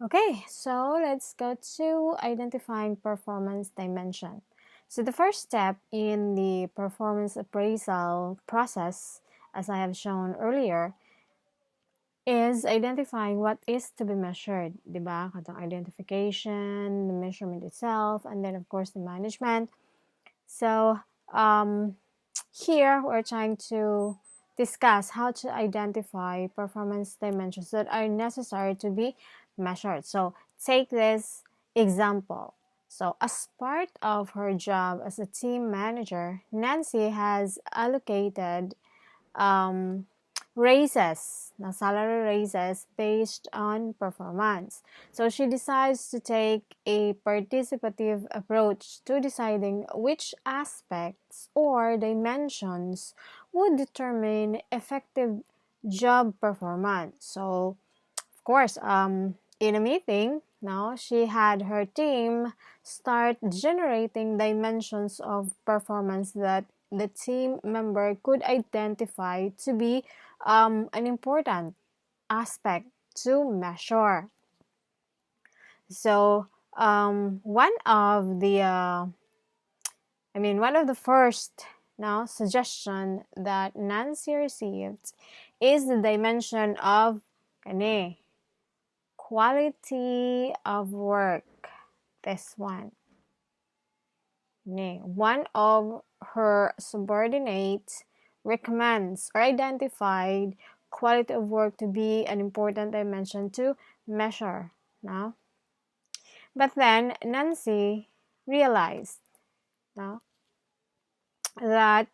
Okay, so let's go to identifying performance dimension. So the first step in the performance appraisal process, as I have shown earlier, is identifying what is to be measured, di ba? Katong identification, the measurement itself, and then of course the management. So um, here we're trying to discuss how to identify performance dimensions that are necessary to be measured. So take this example. So as part of her job as a team manager, Nancy has allocated um, raises, na salary raises based on performance. So she decides to take a participative approach to deciding which aspects or dimensions would determine effective job performance. So, of course, in a meeting, now she had her team start generating dimensions of performance that the team member could identify to be an important aspect to measure. So, one of the first now suggestion that Nancy received is the dimension of kani, quality of work. This one. One of her subordinates recommends or identified quality of work to be an important dimension to measure. Now, but then Nancy realized now that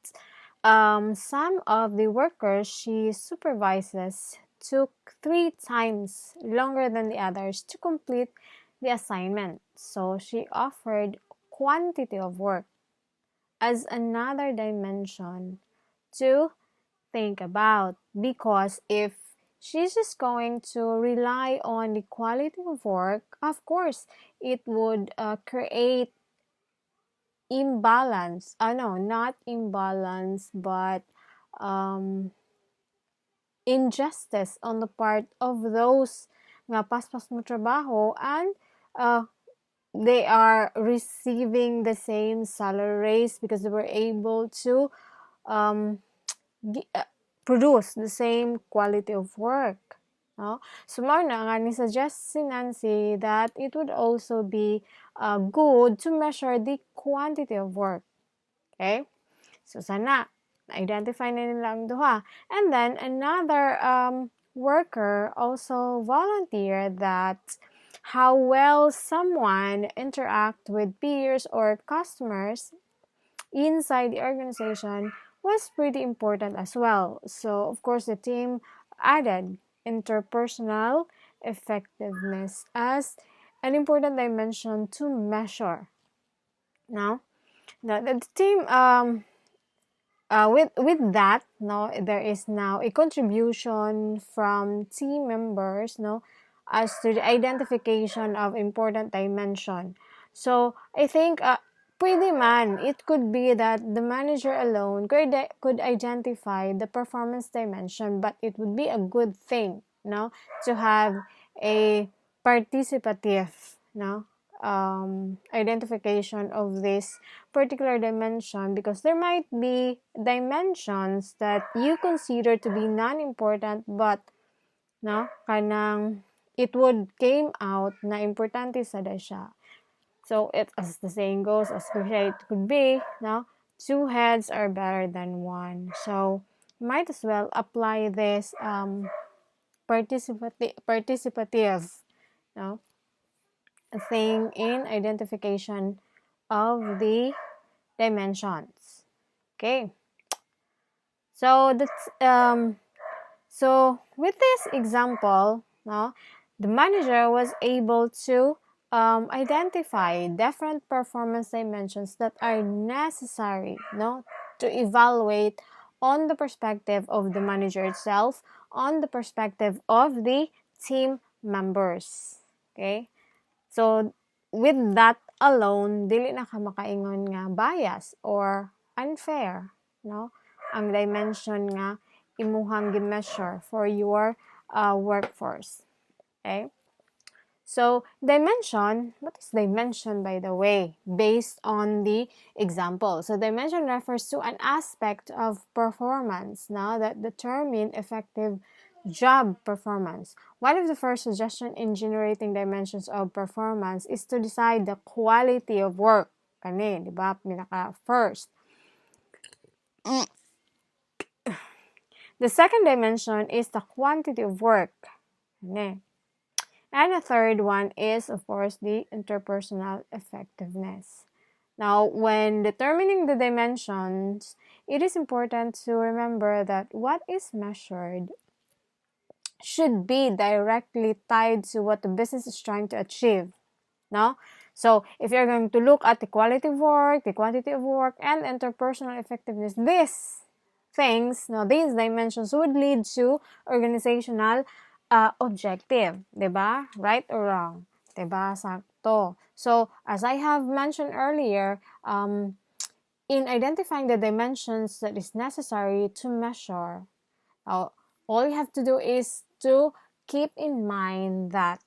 some of the workers she supervises took 3 times longer than the others to complete the assignment. So she offered quantity of work as another dimension to think about, because if she's just going to rely on the quality of work, of course it would create imbalance. No, not imbalance, but um, injustice on the part of those nga paspas mo trabaho, and uh, they are receiving the same salary raise because they were able to um, produce the same quality of work. No? So, more na nga ni suggest si Nancy that it would also be good to measure the quantity of work. Okay? So, sana, na-identify na nila ang duha. And then, another worker also volunteered that how well someone interact with peers or customers inside the organization was pretty important as well. So, of course, the team added interpersonal effectiveness as an important dimension to measure. Now, the team with that, no, there is now a contribution from team members, no, as to the identification of important dimension. So I think pwede man, it could be that the manager alone could identify the performance dimension, but it would be a good thing, no, to have a participative, no, identification of this particular dimension, because there might be dimensions that you consider to be non-important, but no, kanang it would came out na importante sada siya. So it, as the saying goes, as cliche it could be, no, two heads are better than one. So might as well apply this participative, no, thing in identification of the dimensions. Okay. So that's so with this example, no, the manager was able to identify different performance dimensions that are necessary, no, to evaluate on the perspective of the manager itself, on the perspective of the team members. Okay? So with that alone, dili na ka makaingon nga bias or unfair, no? Ang dimension nga imuhang gi-measure for your workforce. Okay? So dimension, what is dimension by the way, based on the example? So dimension refers to an aspect of performance now that determine effective job performance. One of the first suggestions in generating dimensions of performance is to decide the quality of work. Kani, di ba? Pinaka first. The second dimension is the quantity of work. Kani. And the third one is, of course, the interpersonal effectiveness. Now, when determining the dimensions, it is important to remember that what is measured should be directly tied to what the business is trying to achieve. No? So, if you're going to look at the quality of work, the quantity of work, and interpersonal effectiveness, these things, now these dimensions would lead to organizational objective. Diba? Right or wrong? Diba? Sakto. So, as I have mentioned earlier, in identifying the dimensions that is necessary to measure, all you have to do is to keep in mind that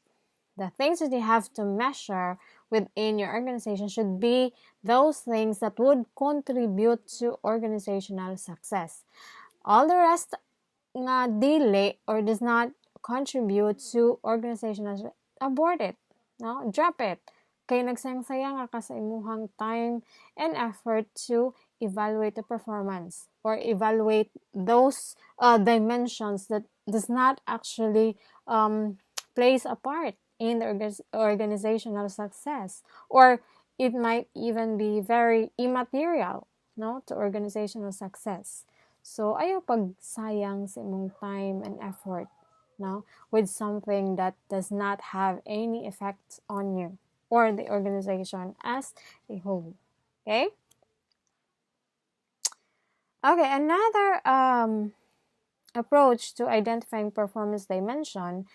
the things that you have to measure within your organization should be those things that would contribute to organizational success. All the rest nga dili or does not contribute to organizational, abort it. No? Drop it. Kay nagsayang-sayang ka sa imuhang time and effort to evaluate the performance or evaluate those dimensions that does not actually plays a part in the organizational success, or it might even be very immaterial, no, to organizational success. So ayaw pagsayang sa imong time and effort, no, with something that does not have any effect on you or the organization as a whole. Okay? Okay, another approach to identifying performance dimension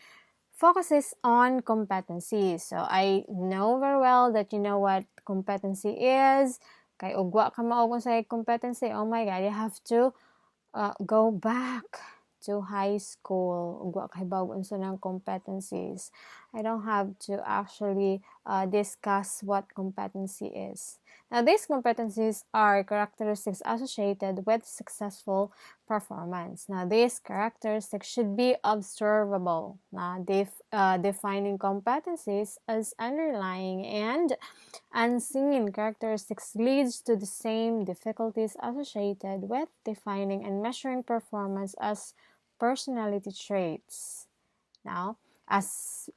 focuses on competencies. So I know very well that you know what competency is. Kay ugwa ka mao kung sa competency, oh my god, you have to go back to high school. Ugwa kay bawag unsa ng competencies. I don't have to actually discuss what competency is. Now, these competencies are characteristics associated with successful performance. Now, these characteristics should be observable. Now, defining competencies as underlying and unseen characteristics leads to the same difficulties associated with defining and measuring performance as personality traits. Now, as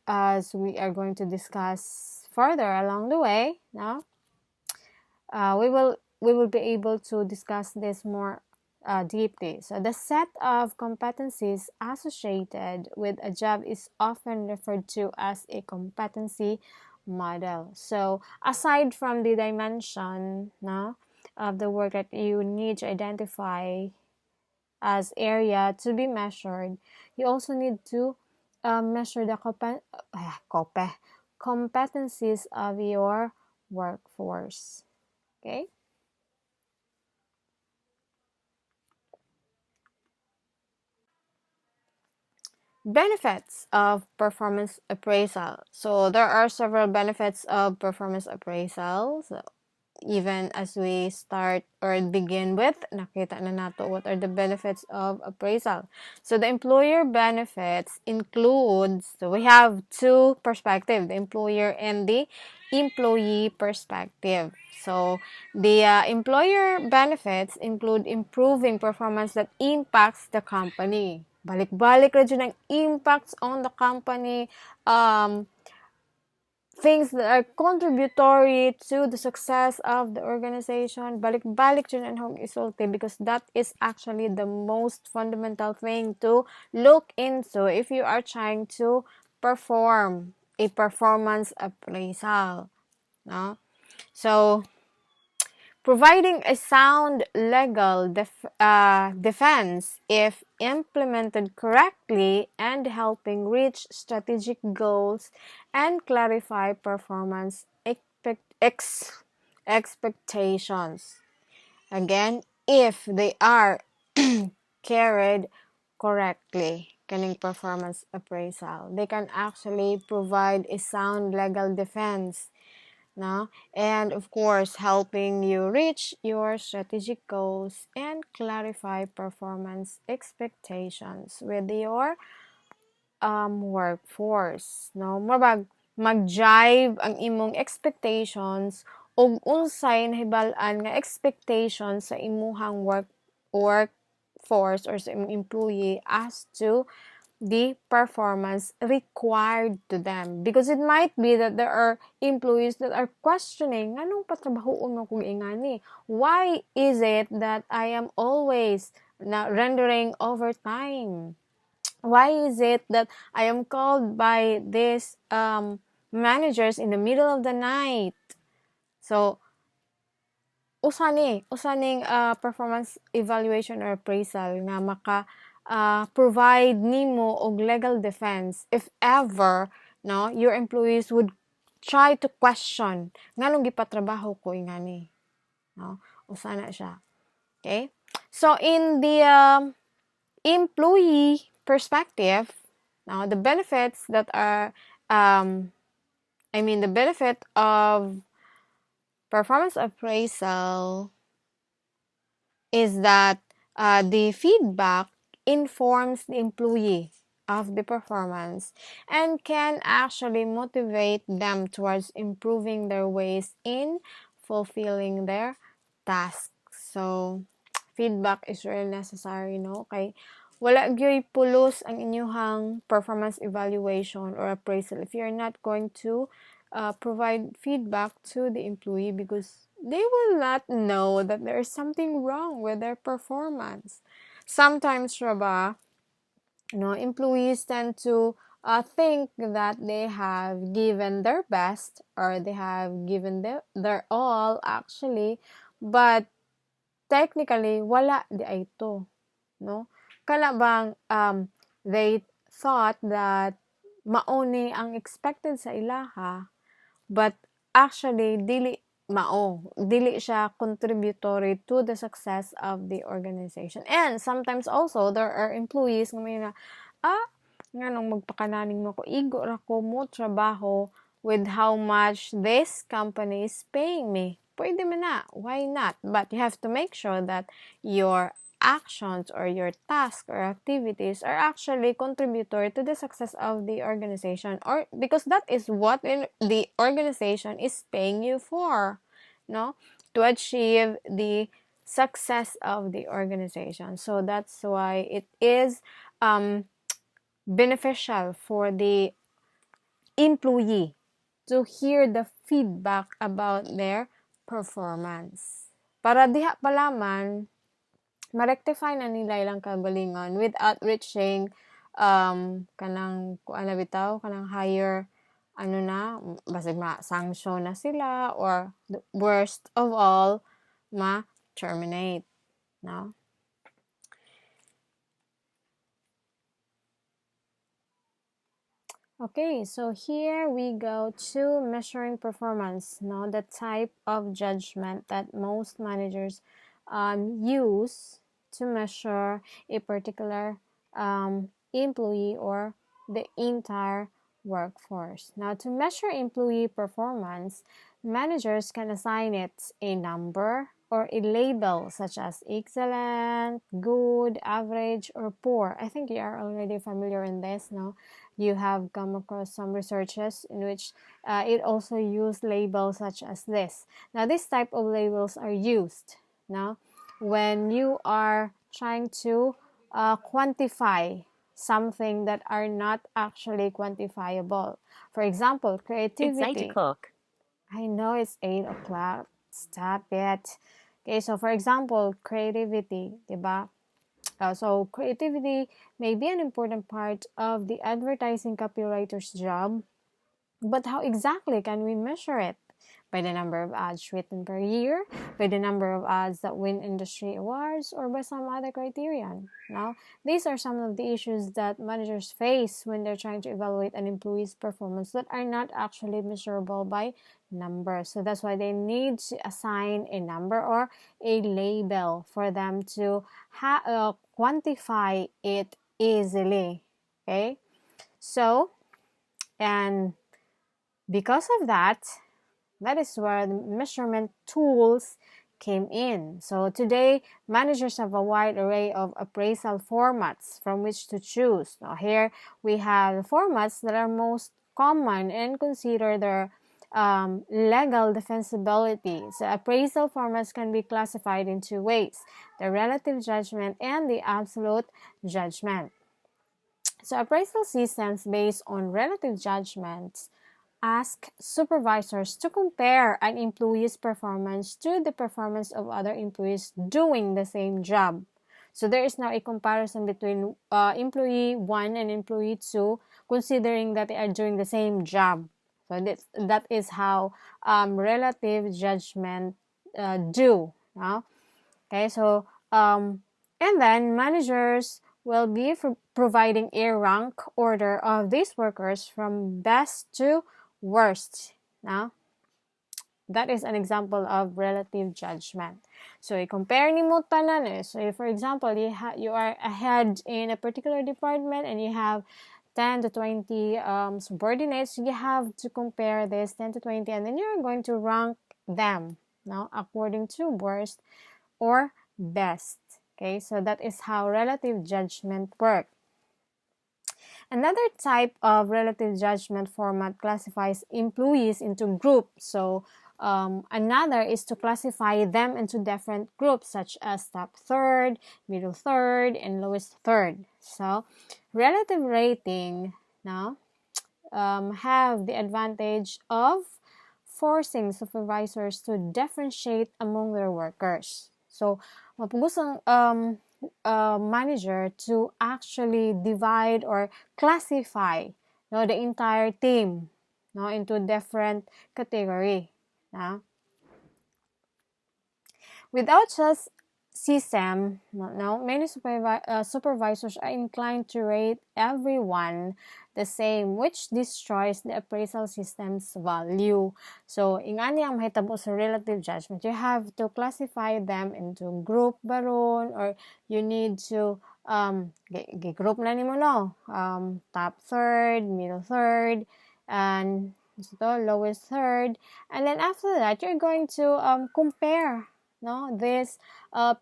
we are going to discuss further along the way, now we will be able to discuss this more deeply. So the set of competencies associated with a job is often referred to as a competency model. So aside from the dimension now of the work that you need to identify as area to be measured, you also need to measure the competencies of your workforce. Okay? Benefits of performance appraisal. So there are several benefits of performance appraisal. So even as we start or begin with, nakita na nato what are the benefits of appraisal. So the employer benefits includes, so we have two perspectives, the employer and the employee perspective. So the employer benefits include improving performance that impacts the company. Balik-balik na dyan ang impacts on the company, things that are contributory to the success of the organization. Balik-balik dyan ang hong isulti because that is actually the most fundamental thing to look into if you are trying to perform a performance appraisal. No? So, providing a sound legal defense if implemented correctly and helping reach strategic goals and clarify performance expectations. Again, if they are carried correctly. kaning performance appraisal. They can actually provide a sound legal defense, no? And of course, helping you reach your strategic goals and clarify performance expectations with your workforce, no? Mabag mag-jive ang imong expectations ug unsay nahibal-an nga expectations sa imuhang workforce or sa imong employee as to the performance required to them. Because it might be that there are employees that are questioning, anong patrabahoon mo kung ingani? Why is it that I am always rendering overtime? Why is it that I am called by these managers in the middle of the night? So, usaning performance evaluation or appraisal nga maka provide nimo og legal defense if ever no your employees would try to question nganong gipatrabaho ko ingani, no? Usana siya. Okay? So in the employee perspective, now the benefits that are the benefit of performance appraisal is that the feedback informs the employee of the performance and can actually motivate them towards improving their ways in fulfilling their tasks. So, feedback is really necessary, no? Kay wala gyoy pulos ang inyuhang performance evaluation or appraisal if you're not going to provide feedback to the employee, because they will not know that there is something wrong with their performance. Sometimes, employees tend to think that they have given their best or they have given their all actually, but technically wala di ay ito, no? Kana bang they thought that mauni ang expected sa ilaha, but actually dili siya contributory to the success of the organization. And sometimes also there are employees nga may nganong magpakananing mo ko igo ra ko mo trabaho with how much this company is paying me. Pwede man na, why not? But you have to make sure that your actions or your tasks or activities are actually contributory to the success of the organization, or because that is what the organization is paying you for, no? To achieve the success of the organization. So that's why it is beneficial for the employee to hear the feedback about their performance. Para diha palaman ma-rectify na nila ilang kagalingon without reaching kanang higher basig ma-sanction na sila, or the worst of all, ma-terminate, no? Okay, so here we go to measuring performance, no? The type of judgment that most managers use to measure a particular employee or the entire workforce. Now, to measure employee performance, managers can assign it a number or a label such as excellent, good, average, or poor. I think you are already familiar in this, no? You have come across some researches in which it also used labels such as this. Now, this type of labels are used now when you are trying to quantify something that are not actually quantifiable. For example, creativity. It's 8 o'clock. I know it's 8 o'clock. Stop it. Okay, so for example, creativity, diba? So creativity may be an important part of the advertising copywriter's job, but how exactly can we measure it? By the number of ads written per year, by the number of ads that win industry awards, or by some other criterion. Now, these are some of the issues that managers face when they're trying to evaluate an employee's performance that are not actually measurable by numbers. So that's why they need to assign a number or a label for them to quantify it easily. Okay, so, and because of that, that is where the measurement tools came in. So today, managers have a wide array of appraisal formats from which to choose. Now here we have formats that are most common and consider their legal defensibility. So appraisal formats can be classified in two ways: the relative judgment and the absolute judgment. So appraisal systems based on relative judgments ask supervisors to compare an employee's performance to the performance of other employees doing the same job. So there is now a comparison between employee 1 and employee 2, considering that they are doing the same job. So that is how relative judgment do. Okay, so and then managers will be providing a rank order of these workers from best to worst. Now, that is an example of relative judgment. So, i-compare ni mo tanan eh. So, for example, you are ahead in a particular department and you have 10 to 20 subordinates. You have to compare this 10 to 20 and then you're going to rank them now according to worst or best. Okay, so that is how relative judgment works. Another type of relative judgment format classifies employees into groups. So another is to classify them into different groups such as top third, middle third, and lowest third. So relative rating now have the advantage of forcing supervisors to differentiate among their workers. So mapugos ang manager to actually divide or classify the entire team into different category. Without such system, many supervisors are inclined to rate everyone the same, which destroys the appraisal system's value. So, ingani ang mahitabo sa relative judgment, you have to classify them into group baron, or you need to group na nimo top third, middle third, and lowest third, and then after that you're going to compare these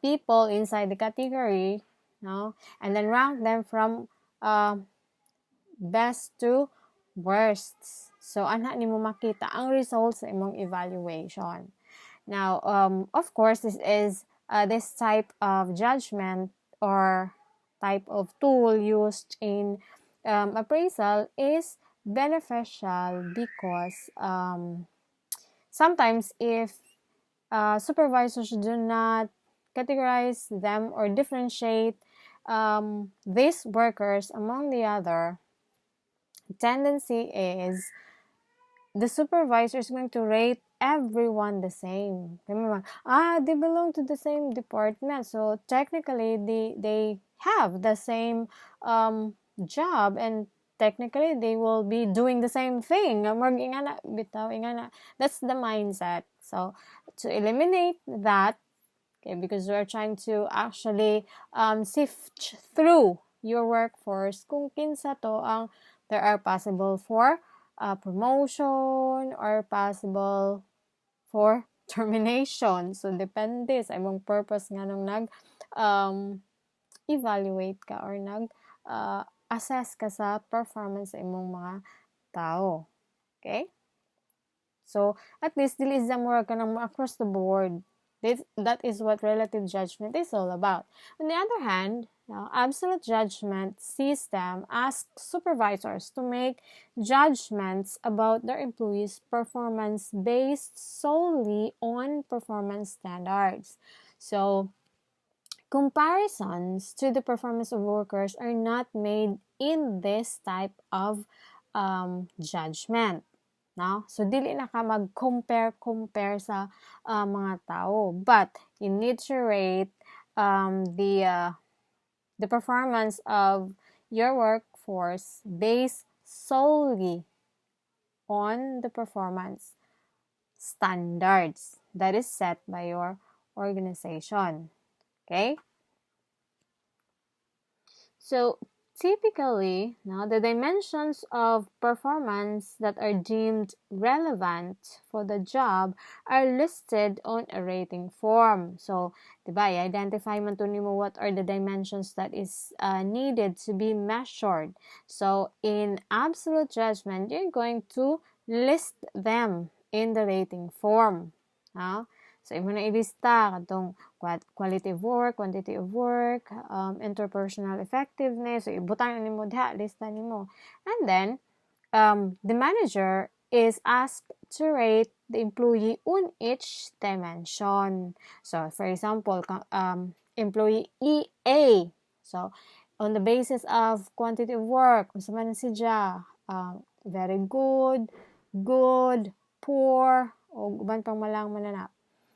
people inside the category, and then rank them from best to worst. So ana nimo makita ang results sa imong evaluation. Now, of course, this type of judgment or type of tool used in appraisal is beneficial because sometimes if supervisors do not categorize them or differentiate these workers among the other, tendency is the supervisor is going to rate everyone the same. Remember, they belong to the same department, so technically they have the same job, and technically they will be doing the same thing. That's the mindset. So to eliminate that, okay, because we're trying to actually sift through your workforce kung kinsa to ang there are possible for promotion or possible for termination. So depende sa imong purpose nga nung evaluate ka or assess ka sa performance sa imong mga tao. Okay? So at least dili sa more ka nang across the board. That is what relative judgment is all about. On the other hand, absolute judgment system asks supervisors to make judgments about their employees' performance based solely on performance standards. So, comparisons to the performance of workers are not made in this type of judgment. So, dili na ka mag-compare sa mga tao. But, you need to rate the performance of your workforce based solely on the performance standards that is set by your organization. Okay? So, Typically, now the dimensions of performance that are deemed relevant for the job are listed on a rating form. So, diba, i-identify man to nimo what are the dimensions that is needed to be measured. So, in absolute judgment, you're going to list them in the rating form. So, imo na ilista katong quality of work, quantity of work, interpersonal effectiveness. So, ibutang nimo diha, lista nimo. And then, the manager is asked to rate the employee on each dimension. So, for example, employee EA. So, on the basis of quantity of work, kung man siya, very good, good, poor, o uban pang malang mananap.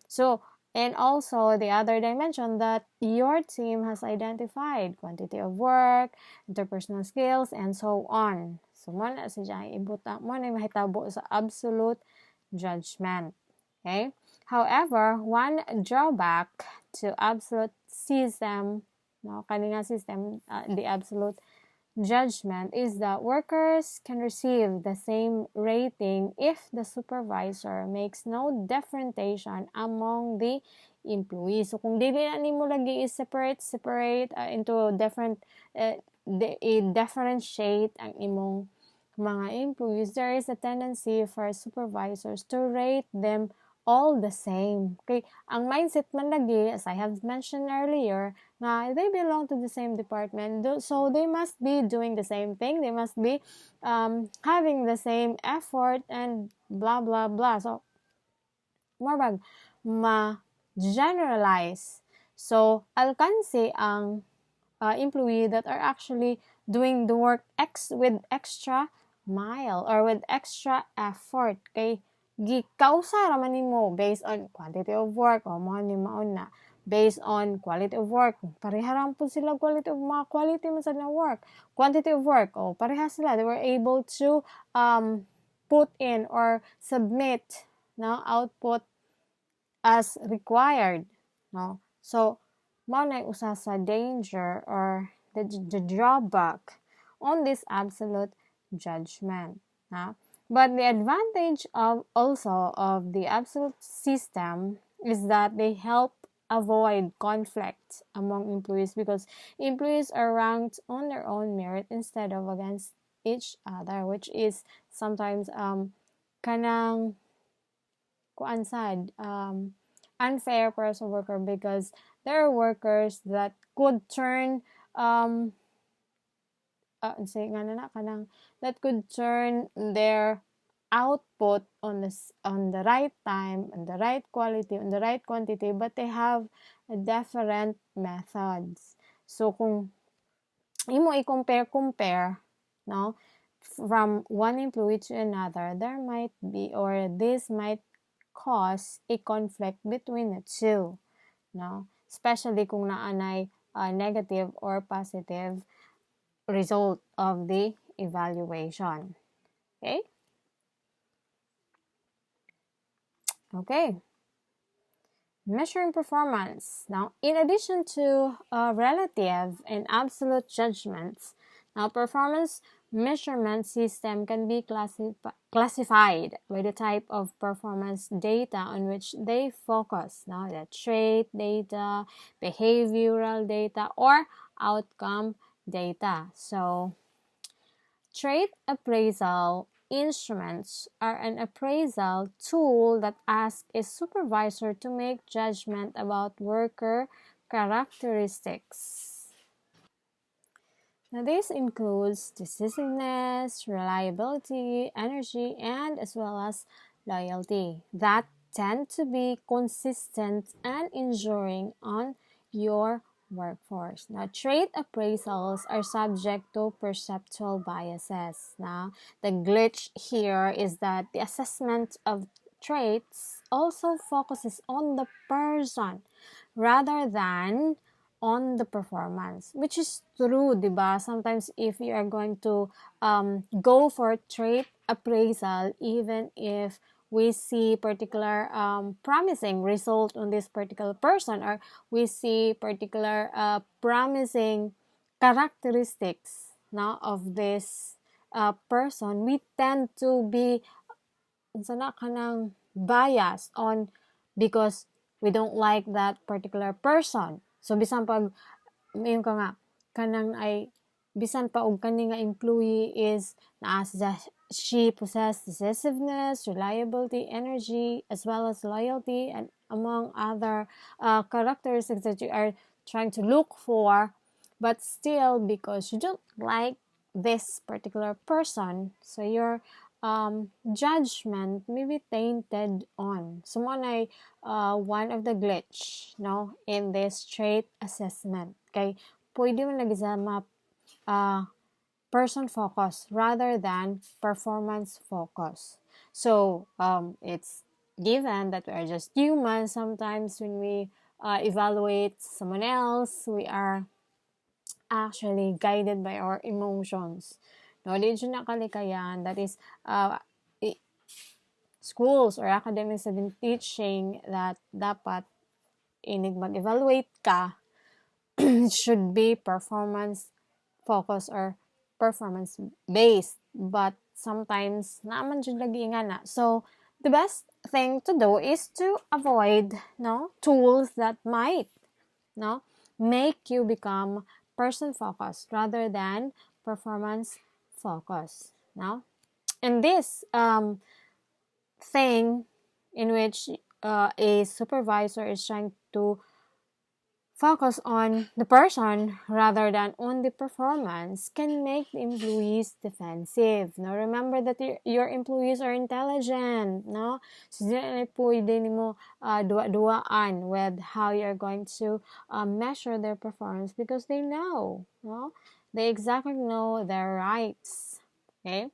So, and also the other dimension that your team has identified, quantity of work, interpersonal skills, and so on. So, mo na siya ibuta, mo na mahitabo sa absolute judgment. Okay? However, one drawback to absolute system, no, kaninga system, the absolute judgment is that workers can receive the same rating if the supervisor makes no differentiation among the employees. So, kung dili na nimo lagi i-separate into different, i-differentiate ang imong mga employees, there is a tendency for supervisors to rate them all the same. Okay, ang mindset man lagi, as I have mentioned earlier, na they belong to the same department, so they must be doing the same thing, they must be having the same effort and blah blah blah. So, mabag ma-generalize. So, alkansi ang employee that are actually doing the work with extra mile or with extra effort. Kay gikausa raman nimo based on quantity of work o mo ni maon na based on quality of work. Pareha po sila quality of mga quality man sa work. Quantity of work, pareha sila. They were able to put in or submit output as required. No? So, mao na usa sa danger or the drawback on this absolute judgment. But the advantage of the absolute system is that they help avoid conflict among employees because employees are ranked on their own merit instead of against each other, which is sometimes kanang kuansad unfair for a worker because there are workers that could turn that could turn their output on the right time, on the right quality, on the right quantity, but they have different methods. So kung imo i-compare, no, from one employee to another, there might be or this might cause a conflict between the two, no, especially kung naanay negative or positive result of the evaluation. Okay. Measuring performance. Now, in addition to relative and absolute judgments, now performance measurement system can be classified by the type of performance data on which they focus. Now, the trait data, behavioral data, or outcome data. So, trait appraisal instruments are an appraisal tool that asks a supervisor to make judgment about worker characteristics. Now, this includes decisiveness, reliability, energy, and as well as loyalty that tend to be consistent and enduring on your workforce. Now, trait appraisals are subject to perceptual biases. Now, the glitch here is that the assessment of traits also focuses on the person rather than on the performance, which is true, diba? Sometimes if you are going to go for trait appraisal, even if we see particular promising result on this particular person, or we see particular promising characteristics now of this person, we tend to be sana kanang bias on because we don't like that particular person. So bisan pag mayon ka nga kanang ay bisan pa og kani nga employee is naa she possess decisiveness, reliability, energy, as well as loyalty, and among other characteristics that you are trying to look for, but still because you don't like this particular person, so your judgment may be tainted on. So mo na one of the glitch no in this trait assessment. Kay pwede mo nag-exam person focus rather than performance focus. So it's given that we are just human. Sometimes when we evaluate someone else, we are actually guided by our emotions. No, di dyan nakalikayan. That is, schools or academics have been teaching that dapat inig mag-evaluate ka, it should be performance focused or performance based. But sometimes, naaman dyan lagi nga na. So, the best thing to do is to avoid tools that might make you become person focused rather than performance focused. And this thing in which a supervisor is trying to focus on the person rather than on the performance can make the employees defensive. Now, remember that your employees are intelligent. No? So, di na pwede nimo duwa-duwaan with how you're going to measure their performance because they know. No? They exactly know their rights. Okay?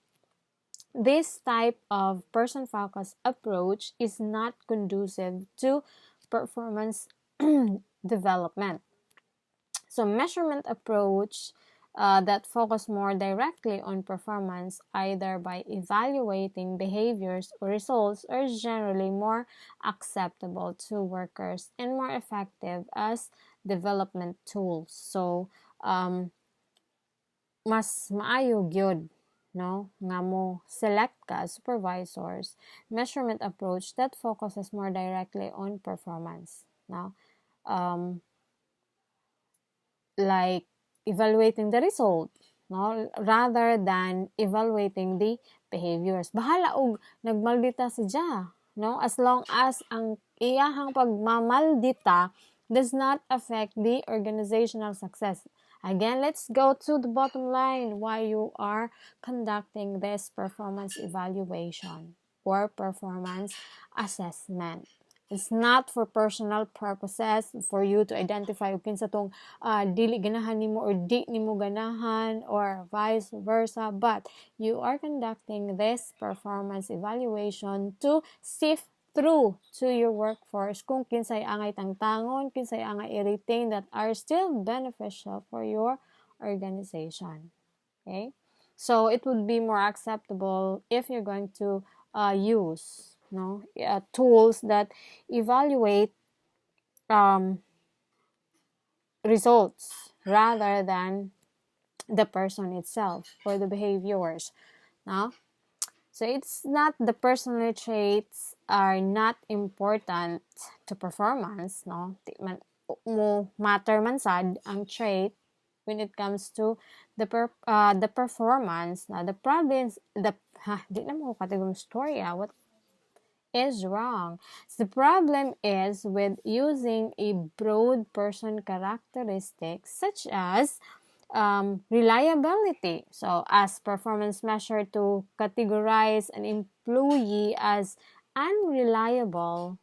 This type of person-focused approach is not conducive to performance development. So measurement approach that focus more directly on performance, either by evaluating behaviors or results, are generally more acceptable to workers and more effective as development tools. So mas maayo gyud nga mo select ka as supervisors measurement approach that focuses more directly on performance. Like evaluating the result rather than evaluating the behaviors. Bahala og nagmaldita si Ja, as long as ang iyahang pagmamaldita does not affect the organizational success. Again, let's go to the bottom line why you are conducting this performance evaluation or performance assessment. It's not for personal purposes, for you to identify kinsa tong dili ganahan nimo or di nimo ganahan or vice versa, but you are conducting this performance evaluation to sift through to your workforce kung kinsay angay tangtangon, kinsay angay i-retain that are still beneficial for your organization. Okay? So it would be more acceptable if you're going to use tools that evaluate results rather than the person itself or the behaviors. So it's not the personal traits are not important to performance. Matter man sad ang trait when it comes to the performance. Now the problem di na mo katigong story what is wrong. So the problem is with using a broad person characteristics such as reliability. So as performance measure to categorize an employee as unreliable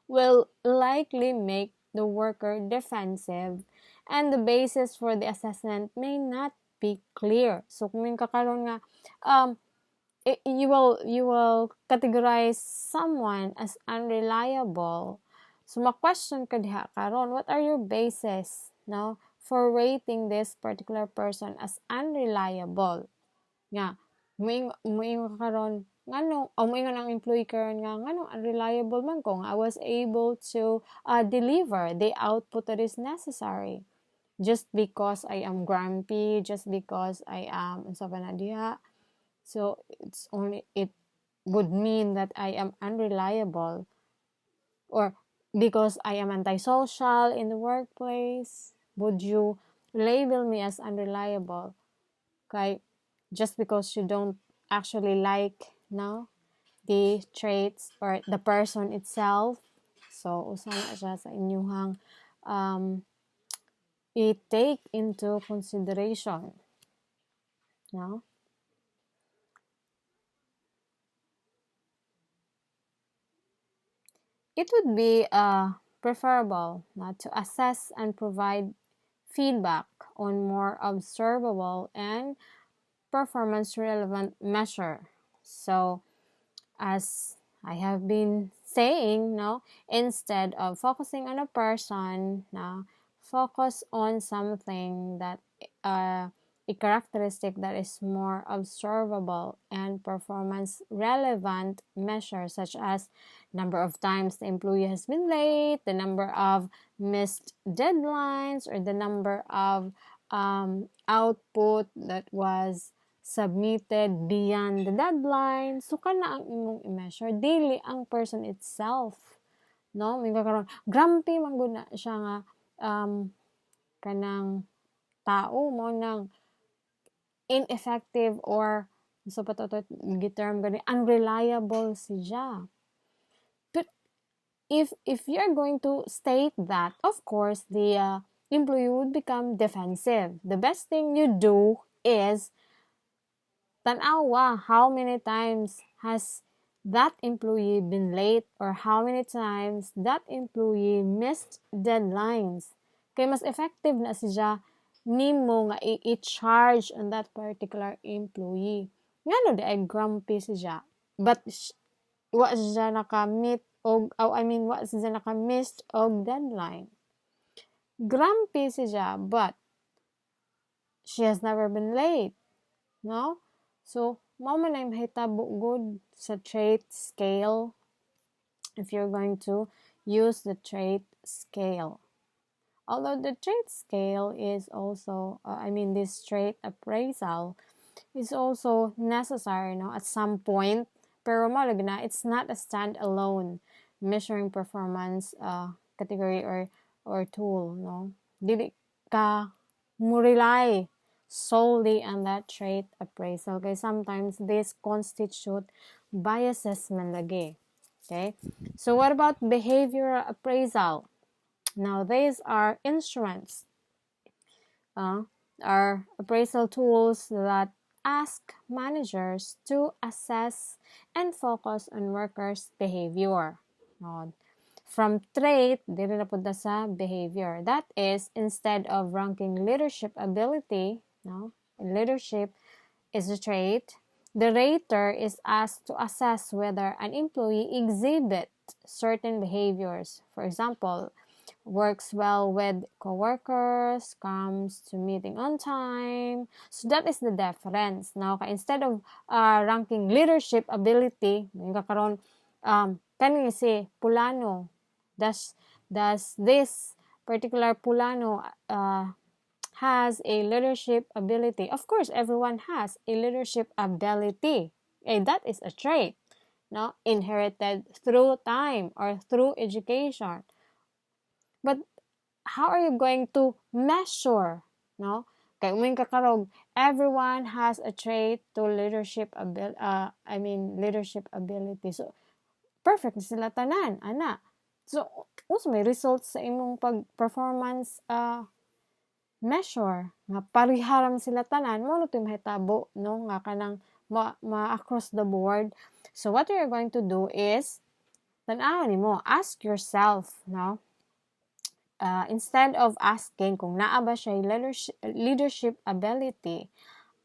will likely make the worker defensive and the basis for the assessment may not be clear. So kung kakaroon nga you will categorize someone as unreliable. So ma-question ka diha karon, what are your basis for rating this particular person as unreliable? Nga, muingon ka karon ngano muingon ang employee karon nga ngano unreliable man kung I was able to deliver the output that is necessary. just because I am grumpy, just because I am unsa ba na diha. So it would mean that I am unreliable, or because I am antisocial in the workplace, would you label me as unreliable? Okay, just because you don't actually like the traits or the person itself. So usa na siya sa inyuhang i-take into consideration. No? It would be preferable to assess and provide feedback on more observable and performance relevant measure. So as I have been saying, instead of focusing on a person, focus on something that a characteristic that is more observable and performance relevant measures, such as number of times the employee has been late, the number of missed deadlines, or the number of output that was submitted beyond the deadline. So kana ang imong i-measure, daily ang person itself, no? May karon grumpy man gud na siya nga kanang tao mo nang ineffective, or so patutot giterm gani unreliable siya. But if you're going to state that, of course the employee would become defensive. The best thing you do is tanawa how many times has that employee been late, or how many times that employee missed deadlines. Kay mas effective na siya nimo nga i-charge on that particular employee. Ngano di ay grumpy siya, but wa siya naka-meet og wa siya naka-missed og deadline. Grumpy siya, but she has never been late, no? So, mao man ay mahitabo good sa trait scale if you're going to use the trait scale. Although the trait scale is also, this trait appraisal is also necessary, at some point. Pero malag na, it's not a standalone measuring performance category or tool, no? Dili ka mo rely solely on that trait appraisal. Okay, sometimes this constitute biases man lagi. Okay, so what about behavioral appraisal? Now, these are instruments, are appraisal tools that ask managers to assess and focus on workers' behavior. From trait, dili na punta sa behavior. That is, instead of ranking leadership ability, leadership is a trait, the rater is asked to assess whether an employee exhibits certain behaviors. For example, works well with coworkers, comes to meeting on time. So that is the difference. Now, instead of ranking leadership ability, may kakaroon kani si Pulano, does this particular Pulano has a leadership ability? Of course, everyone has a leadership ability. That is a trait, inherited through time or through education. But how are you going to measure, Kay uming kakarog, everyone has a trait to leadership leadership ability. So perfect sila tanan, ana. So also may results sa imong performance measure nga pariharam sila tanan, mo to mahitabo, nga kanang across the board. So what you're going to do is tan-awon nimo, ask yourself, instead of asking kung naa ba siya leadership ability,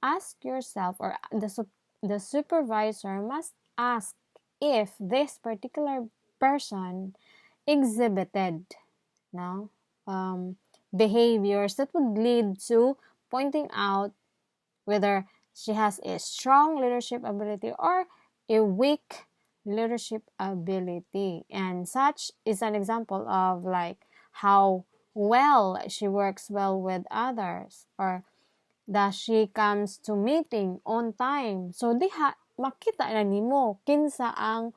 ask yourself, or the supervisor must ask if this particular person exhibited behaviors that would lead to pointing out whether she has a strong leadership ability or a weak leadership ability. And such is an example of like how well, she works well with others, or that she comes to meeting on time. So diha makita na nimo kinsa ang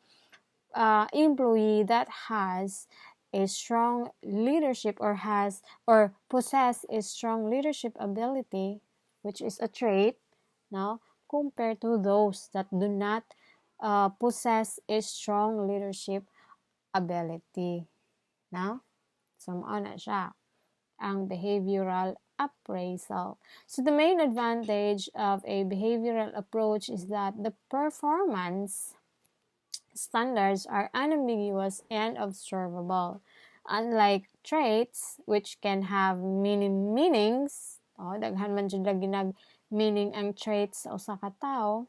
employee that has a strong leadership, or has or possess a strong leadership ability, which is a trait, no, compared to those that do not possess a strong leadership ability. No? So, mao na siya ang behavioral appraisal. So the main advantage of a behavioral approach is that the performance standards are unambiguous and observable. Unlike traits, which can have many meanings, daghan man jud ginag meaning ang traits sa usa ka tawo,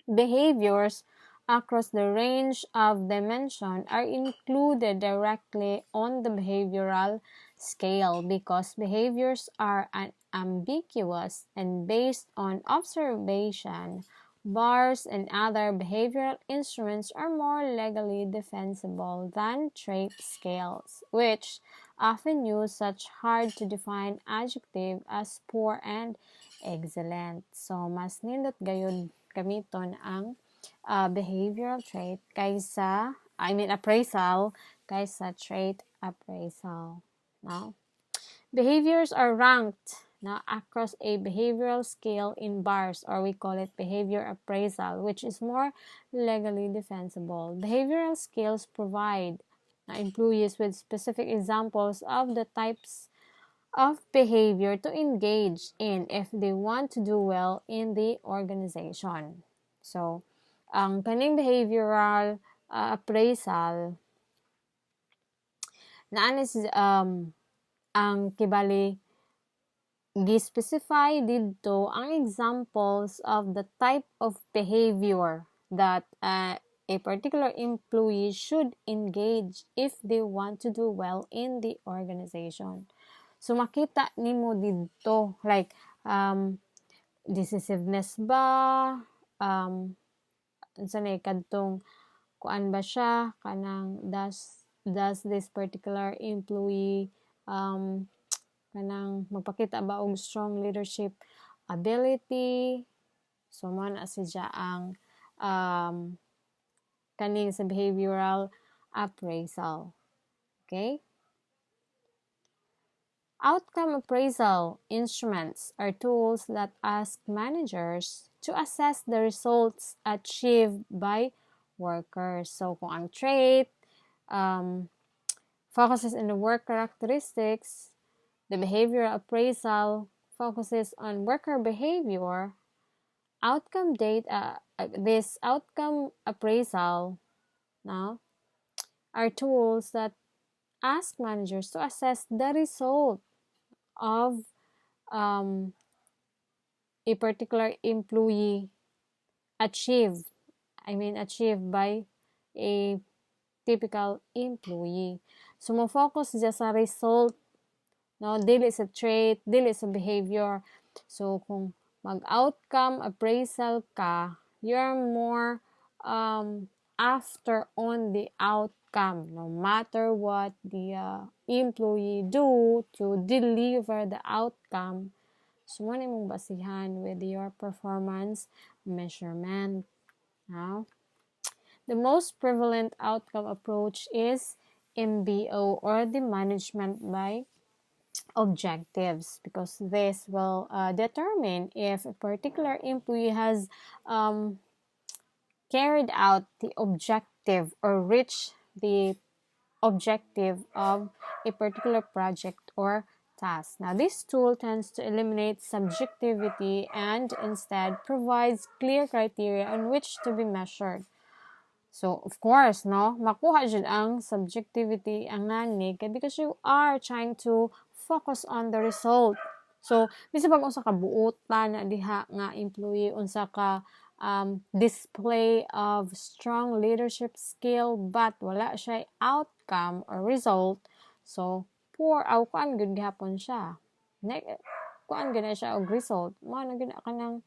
behaviors across the range of dimension are included directly on the behavioral scale because behaviors are ambiguous and based on observation. Bars and other behavioral instruments are more legally defensible than trait scales, which often use such hard to define adjective as poor and excellent. So, mas nindot gayud gamiton ang behavioral trait appraisal kaysa trait appraisal. No? Behaviors are ranked across a behavioral scale in bars, or we call it behavior appraisal, which is more legally defensible. Behavioral scales provide employees with specific examples of the types of behavior to engage in if they want to do well in the organization. So, ang kaning behavioral appraisal naanis ang kibali gi-specify didto ang examples of the type of behavior that a particular employee should engage if they want to do well in the organization. So makita nimo didto like decisiveness ba, unsa na kadtong kuan ba siya kanang does this particular employee kanang magpakita ba og strong leadership ability. So man siya ang kaning sa behavioral appraisal. Okay? Outcome appraisal instruments are tools that ask managers to assess the results achieved by workers. So kung ang trait focuses on the work characteristics, the behavioral appraisal focuses on worker behavior. Outcome data, this outcome appraisal now are tools that ask managers to assess the result of a particular employee achieved by a typical employee. So, mo focus dyan sa result, no? Dili sa trait, dili sa behavior. So, kung mag-outcome appraisal ka, you're more after on the outcome, no matter what the employee do to deliver the outcome. So, mo na mong basihan with your performance measurement. Now, the most prevalent outcome approach is MBO, or the management by objectives, because this will determine if a particular employee has carried out the objective or reached the objective of a particular project or task. Now, this tool tends to eliminate subjectivity and instead provides clear criteria on which to be measured. So, of course, no, makuha jud ang subjectivity ang nani because you are trying to focus on the result. So, bisag pag unsa ka buotan na diha nga employee, unsa ka display of strong leadership skill but wala siya outcome or result, so poor kuan gud gihapon siya. Kuan gid na siya og result, mo na gid kanang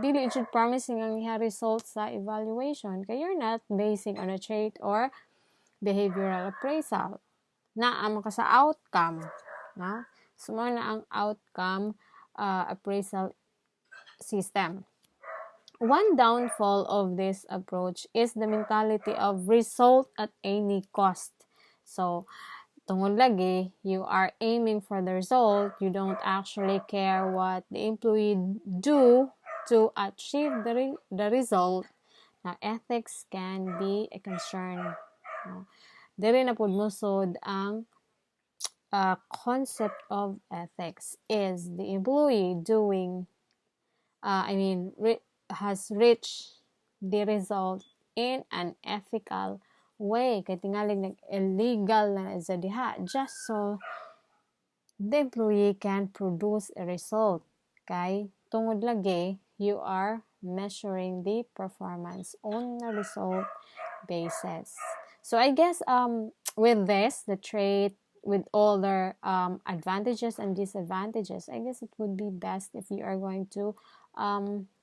dili jud promising ang iha results sa evaluation kay you're not basing on a trait or behavioral appraisal. naa ka sa outcome, no? So mo na ang outcome appraisal system. One downfall of this approach is the mentality of result at any cost. So, tungod lagi, you are aiming for the result, you don't actually care what the employee do to achieve the result. Now, ethics can be a concern. No? Diri na pud musod ang concept of ethics. Is the employee doing has reached the result in an ethical way. Kaya tingaling nag-illegal na sa diha just so the employee can produce a result. Kay tungod lagi, you are measuring the performance on a result basis. So I guess with this, the trait with all their advantages and disadvantages, I guess it would be best if you are going to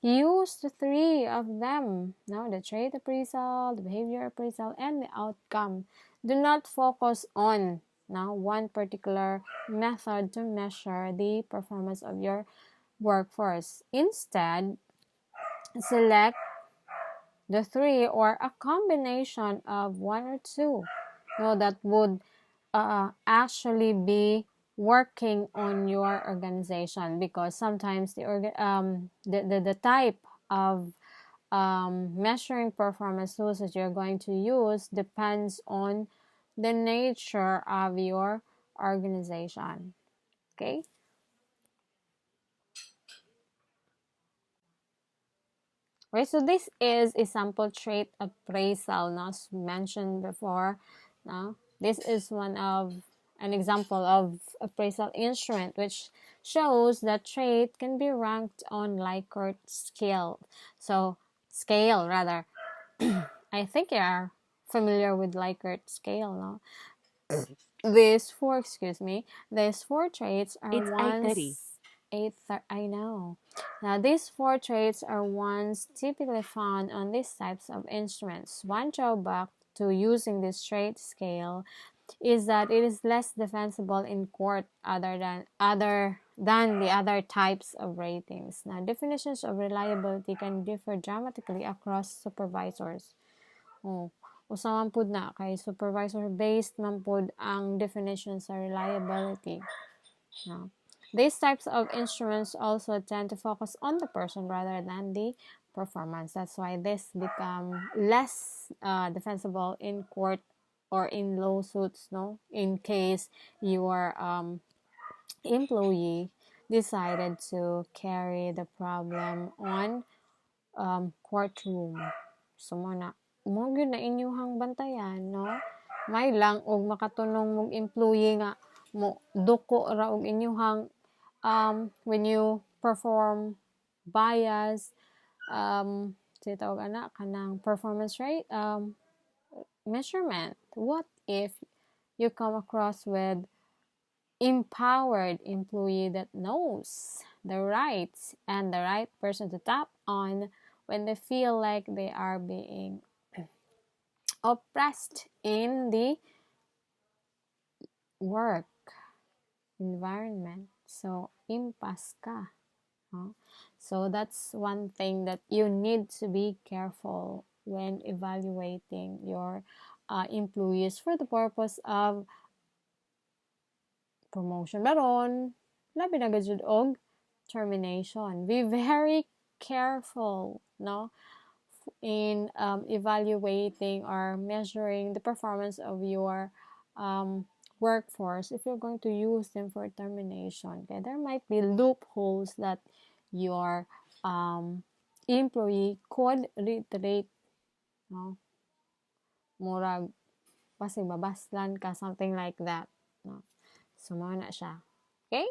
use the three of them. No, the trait appraisal, the behavior appraisal, and the outcome. Do not focus on one particular method to measure the performance of your workforce. Instead, select the three or a combination of one or two that would actually be working on your organization, because sometimes the type of measuring performance tools that you're going to use depends on the nature of your organization. Okay. Right, so this is a sample trait appraisal, as mentioned before. Now, this is an example of appraisal instrument, which shows that trait can be ranked on Likert scale. So, scale rather. I think you are familiar with Likert scale, no? These four traits are It's 8:30. I know. Now, these four traits are ones typically found on these types of instruments. One drawback to using this trait scale is that it is less defensible in court than the other types of ratings. Now, definitions of reliability can differ dramatically across supervisors. Usa man pud na kay supervisor based man pud ang definition sa reliability. No. These types of instruments also tend to focus on the person rather than the performance. That's why this become less defensible in court or in lawsuits, no? In case your employee decided to carry the problem on courtroom. So mo gyud na inyuhang bantayan, no? May lang og makatunong mong employee nga mo duko ra og inyuhang when you perform bias tawag ana kanang performance rate measurement. What if you come across with empowered employee that knows the rights and the right person to tap on when they feel like they are being oppressed in the work environment? So, impas ka. Huh? So, that's one thing that you need to be careful when evaluating your employees for the purpose of promotion. Baron, labi na gajud og termination. Be very careful, no? In evaluating or measuring the performance of your workforce if you're going to use them for termination. Okay? There might be loopholes that your employee could reiterate, no? Murag pasig babaslan ka, something like that, no? So mo na siya. Okay?